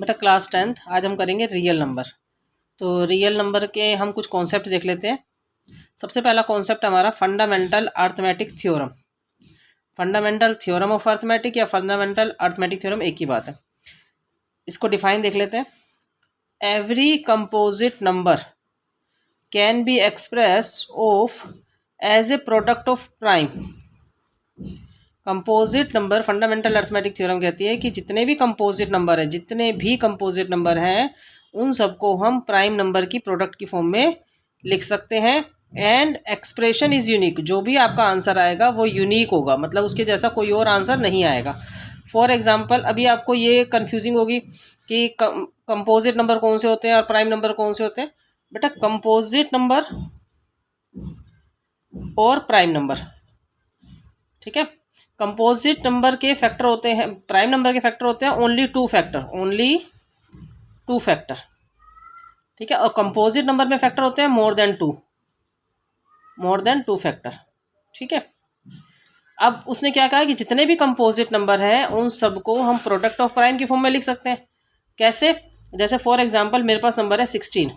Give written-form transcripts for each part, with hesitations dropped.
बेटा class 10th आज हम करेंगे रियल नंबर। तो रियल नंबर के हम कुछ कॉन्सेप्ट देख लेते हैं। सबसे पहला कॉन्सेप्ट हमारा fundamental arithmetic theorem. Fundamental theorem of arithmetic या फंडामेंटल अर्थमेटिक थ्योरम एक ही बात है। इसको डिफाइन देख लेते हैं। Every composite number can be express of as a product of prime. Composite number fundamental arithmetic theorem कहती है कि जितने भी कंपोजिट नंबर हैं उन सबको हम प्राइम नंबर की प्रोडक्ट की फॉर्म में लिख सकते हैं। एंड एक्सप्रेशन इज़ यूनिक, जो भी आपका आंसर आएगा वो यूनिक होगा, मतलब उसके जैसा कोई और आंसर नहीं आएगा। फॉर एग्जांपल अभी आपको ये कंफ्यूजिंग होगी कि कंपोजिट नंबर कौन से होते हैं और प्राइम नंबर कौन से होते हैं। बेटा कंपोजिट नंबर और प्राइम नंबर, ठीक है। कंपोजिट नंबर के फैक्टर होते हैं, प्राइम नंबर के फैक्टर होते हैं ओनली टू फैक्टर, ठीक है। और कंपोजिट नंबर में फैक्टर होते हैं मोर देन टू फैक्टर, ठीक है। अब उसने क्या कहा कि जितने भी कंपोजिट नंबर हैं उन सबको हम प्रोडक्ट ऑफ प्राइम की फॉर्म में लिख सकते हैं। कैसे? जैसे फॉर एग्जांपल मेरे पास नंबर है 16,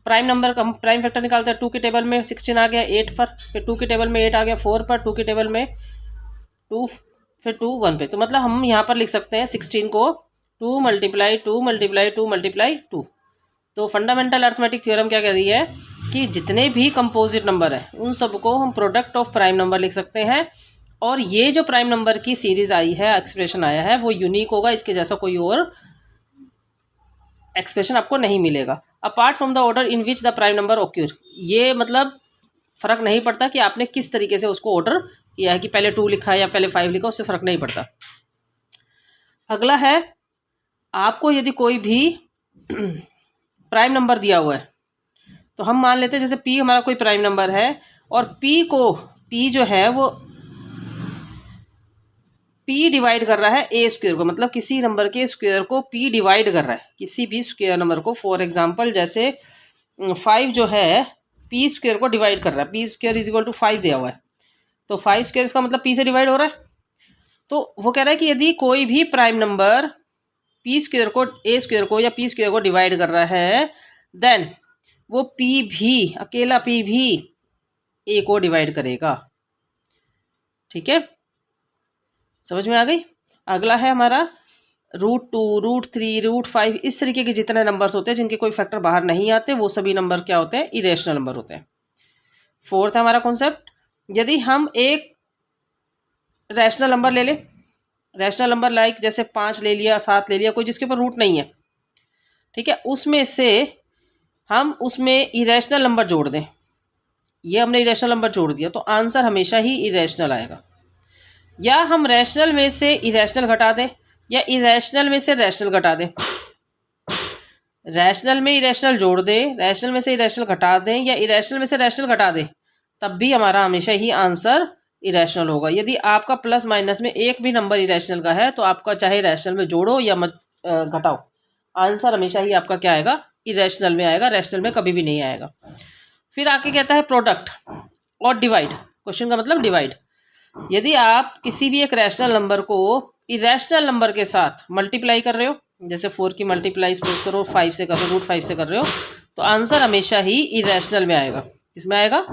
प्राइम नंबर का हम प्राइम फैक्टर निकालते हैं। 2 की टेबल में 16 आ गया 8 पर, फिर 2 की टेबल में 8 आ गया 4 पर, 2 की टेबल में 2, फिर 2 1 पे। तो मतलब हम यहाँ पर लिख सकते हैं 16 को 2 मल्टीप्लाई 2 मल्टीप्लाई 2 मल्टीप्लाई 2। तो फंडामेंटल अर्थमेटिक थ्योरम क्या कह रही है कि जितने भी कंपोजिट नंबर हैं उन सबको हम प्रोडक्ट ऑफ प्राइम नंबर लिख सकते हैं। और ये जो प्राइम नंबर की सीरीज आई है, एक्सप्रेशन आया है, वो यूनिक होगा, इसके जैसा कोई और एक्सप्रेशन आपको नहीं मिलेगा apart from the order in which the prime number occur. ये मतलब फ़र्क नहीं पड़ता कि आपने किस तरीके से उसको ऑर्डर किया है, कि पहले 2 लिखा या पहले 5 लिखा, उससे फ़र्क नहीं पड़ता। अगला है, आपको यदि कोई भी प्राइम नंबर दिया हुआ है तो हम मान लेते हैं जैसे P हमारा कोई प्राइम नंबर है और P जो है वो P डिवाइड कर रहा है A स्क्वायर को, मतलब किसी नंबर के स्क्वायर को P डिवाइड कर रहा है, किसी भी स्क्वायर नंबर को। फॉर एग्जांपल जैसे 5 जो है P स्क्वायर को डिवाइड कर रहा है, P square is equal to 5 दिया हुआ है, तो 5 स्क्वायर इसका मतलब P से डिवाइड हो रहा है। तो वो कह रहा है कि यदि कोई भी प्राइम नंबर P स्क्वायर को A स्क्वायर को या P स्क्वायर को डिवाइड कर रहा है, देन वो अकेला P भी A को डिवाइड करेगा, ठीक है। समझ में आ गई? अगला है हमारा √2, √3, √5, इस तरीके के जितने नंबर्स होते हैं जिनके कोई फैक्टर बाहर नहीं आते वो सभी नंबर क्या होते हैं? इरेशनल नंबर होते हैं। फोर्थ है हमारा कॉन्सेप्ट, यदि हम एक रैशनल नंबर ले लें, रैशनल नंबर लाइक जैसे 5 ले लिया, 7 ले लिया, कोई जिसके ऊपर रूट नहीं है, ठीक है, उसमें से हम उसमें इरेशनल नंबर जोड़ दें, ये हमने इरेशनल नंबर जोड़ दिया तो आंसर हमेशा ही इरेशनल आएगा। या हम रैशनल में से इरेशनल घटा दें या इरेशनल में से रैशनल घटा दें, रैशनल में इरेशनल जोड़ दें, रैशनल में से इरेशनल घटा दें या इरेशनल में से रैशनल घटा दें, तब भी हमारा हमेशा ही आंसर इरेशनल होगा। यदि आपका प्लस माइनस में एक भी नंबर इरेशनल का है तो आपका चाहे रैशनल में जोड़ो या मत घटाओ, आंसर हमेशा ही आपका क्या आएगा? इरेशनल में आएगा, रैशनल में कभी भी नहीं आएगा। फिर आके कहता है प्रोडक्ट और डिवाइड। क्वेश्चन का मतलब डिवाइड। यदि आप किसी भी एक रैशनल नंबर को इरेशनल नंबर के साथ मल्टीप्लाई कर रहे हो, जैसे 4 की मल्टीप्लाई सपोज करो 5 से कर रहे हो, √5 से कर रहे हो, तो आंसर हमेशा ही इरेशनल में आएगा। किसमें आएगा?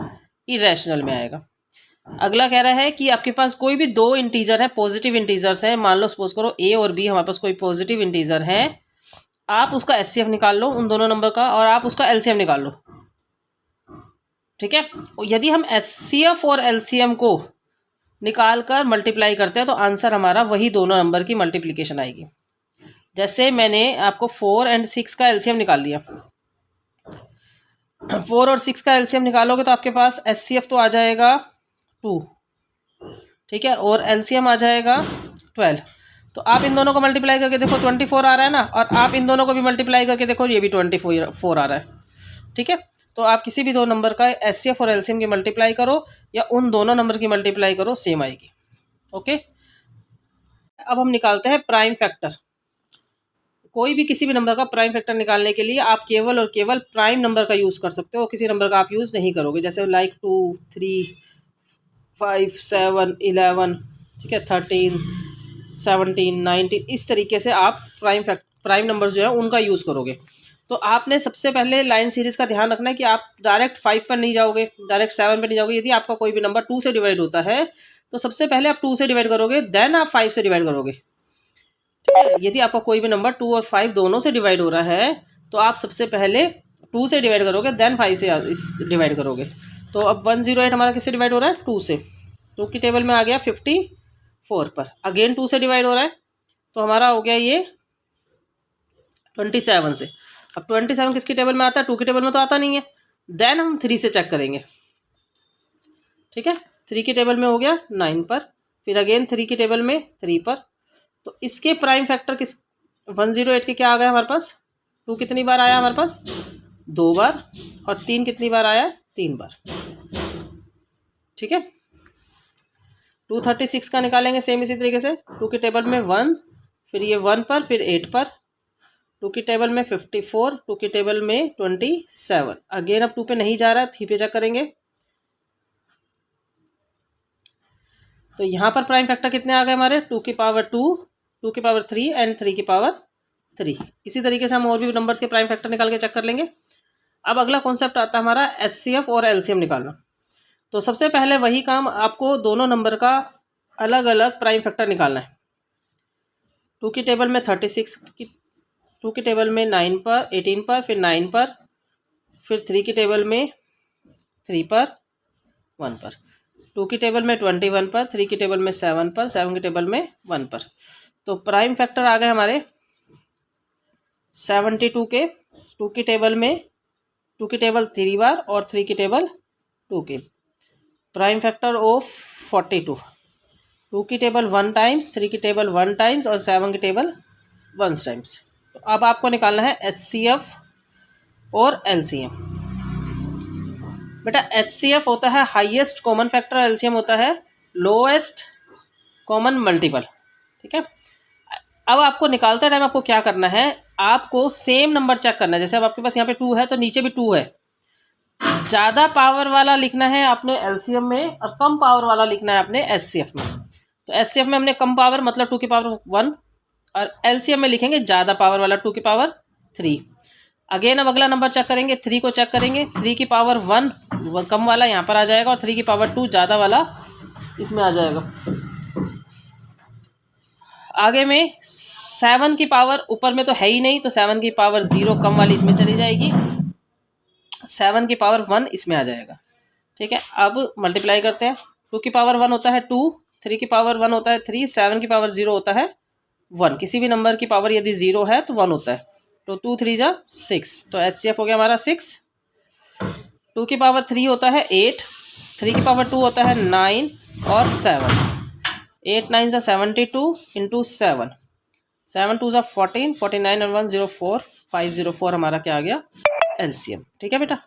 इरेशनल में आएगा। अगला कह रहा है कि आपके पास कोई भी 2 इंटीजर है, पॉजिटिव इंटीजर्स हैं, मान लो सपोज करो A और B हमारे पास कोई पॉजिटिव इंटीजर है, आप उसका HCF निकाल लो उन दोनों नंबर का और आप उसका LCM निकाल लो, ठीक है। यदि हम HCF और LCM को निकाल कर मल्टीप्लाई करते हैं तो आंसर हमारा वही दोनों नंबर की मल्टीप्लिकेशन आएगी। जैसे मैंने आपको 4 और 6 का एलसीएम निकाल लिया, 4 और 6 का एलसीएम निकालोगे तो आपके पास एचसीएफ तो आ जाएगा 2, ठीक है, और एलसीएम आ जाएगा 12। तो आप इन दोनों को मल्टीप्लाई करके देखो 24 आ रहा है ना, और आप इन दोनों को भी मल्टीप्लाई करके देखो ये भी 24 आ रहा है, ठीक है। तो आप किसी भी 2 नंबर का एचसीएफ और एलसीएम की मल्टीप्लाई करो या उन दोनों नंबर की मल्टीप्लाई करो, सेम आएगी, ओके। अब हम निकालते हैं प्राइम फैक्टर। कोई भी किसी भी नंबर का प्राइम फैक्टर निकालने के लिए आप केवल और केवल प्राइम नंबर का यूज़ कर सकते हो, किसी नंबर का आप यूज़ नहीं करोगे। जैसे लाइक 2, 3, 5, 7, 11, ठीक है, 13, 17, 19, इस तरीके से आप प्राइम प्राइम नंबर जो है उनका यूज़ करोगे। तो आपने सबसे पहले लाइन सीरीज़ का ध्यान रखना है कि आप डायरेक्ट 5 पर नहीं जाओगे, डायरेक्ट 7 पर नहीं जाओगे। यदि आपका कोई भी नंबर 2 से डिवाइड होता है तो सबसे पहले आप 2 से डिवाइड करोगे, देन आप 5 से डिवाइड करोगे। ठीक है, यदि आपका कोई भी नंबर 2 और 5 दोनों से डिवाइड हो रहा है तो आप सबसे पहले 2 से डिवाइड करोगे, देन 5 से डिवाइड करोगे। तो अब 108 हमारा किससे डिवाइड हो रहा है? 2 से। 2 की टेबल में आ गया 54 पर, अगेन 2 से डिवाइड हो रहा है तो हमारा हो गया ये 27 से। अब 27 किसकी टेबल में आता है? 2 की टेबल में तो आता नहीं है, देन हम 3 से चेक करेंगे। ठीक है, 3 की टेबल में हो गया 9 पर, फिर अगेन 3 की टेबल में 3 पर। तो इसके प्राइम फैक्टर किस 108 के क्या आ गया हमारे पास? 2 कितनी बार आया हमारे पास? 2 बार, और 3 कितनी बार आया? 3 बार। ठीक है, 236 का निकालेंगे सेम इसी तरीके से। 2 की टेबल में 1, फिर ये 1 पर, फिर 8 पर। 2 की टेबल में 54, 2 की टेबल में 27। अगेन अब 2 पे नहीं जा रहा है, 3 पे चेक करेंगे। तो यहाँ पर प्राइम फैक्टर कितने आ गए हमारे? 2 की पावर 2, 2 की पावर 3 एंड 3 की पावर 3। इसी तरीके से हम और भी नंबर्स के प्राइम फैक्टर निकाल के चेक कर लेंगे। अब अगला कॉन्सेप्ट आता है हमारा HCF और LCM निकालना। तो सबसे पहले वही काम, आपको दोनों नंबर का अलग अलग प्राइम फैक्टर निकालना है। 2 की टेबल में 36 की, 2 की टेबल में 9 पर, 18 पर, फिर 9 पर, फिर 3 की टेबल में 3 पर, 1 पर। 2 की टेबल में 21 पर, 3 की टेबल में 7 पर, 7 की टेबल में 1 पर। तो प्राइम फैक्टर आ गए हमारे 72 के। 2 की टेबल में 2 की टेबल 3 बार और 3 की टेबल 2 की। प्राइम फैक्टर ऑफ 42, 2 की टेबल 1 टाइम्स, 3 की टेबल 1 टाइम्स और 7 की टेबल 1 टाइम्स। तो अब आपको निकालना है HCF और LCM। बेटा HCF होता है हाईएस्ट कॉमन फैक्टर, LCM होता है लोएस्ट कॉमन मल्टीपल। ठीक है, अब आपको निकालते टाइम आपको क्या करना है? आपको सेम नंबर चेक करना है। जैसे अब आपके पास यहाँ पे 2 है तो नीचे भी 2 है। ज़्यादा पावर वाला लिखना है आपने LCM में और कम पावर वाला लिखना है आपने HCF में। तो HCF में हमने कम पावर मतलब 2 की पावर 1, और LCM में लिखेंगे ज़्यादा पावर वाला 2 की पावर 3। अगेन अब अगला नंबर चेक करेंगे, 3 को चेक करेंगे। 3 की पावर 1 कम वाला यहाँ पर आ जाएगा और 3 की पावर 2 ज़्यादा वाला इसमें आ जाएगा। आगे में 7 की पावर ऊपर में तो है ही नहीं, तो 7 की पावर 0 कम वाली इसमें चली जाएगी, 7 की पावर 1 इसमें आ जाएगा। ठीक है, अब मल्टीप्लाई करते हैं। 2 की पावर 1 होता है 2, 3 की पावर 1 होता है 3, 7 की पावर 0 होता है 1। किसी भी नंबर की पावर यदि 0 है तो 1 होता है। तो 2 3 जा 6, तो HCF हो गया हमारा 6। 2 की पावर 3 होता है 8, 3 की पावर 2 होता है 9 और 7। 8 9 जा 72 इंटू 7, 7 2 जा 14, 49 और 1 04, 504 हमारा क्या आ गया? LCM। ठीक है बेटा।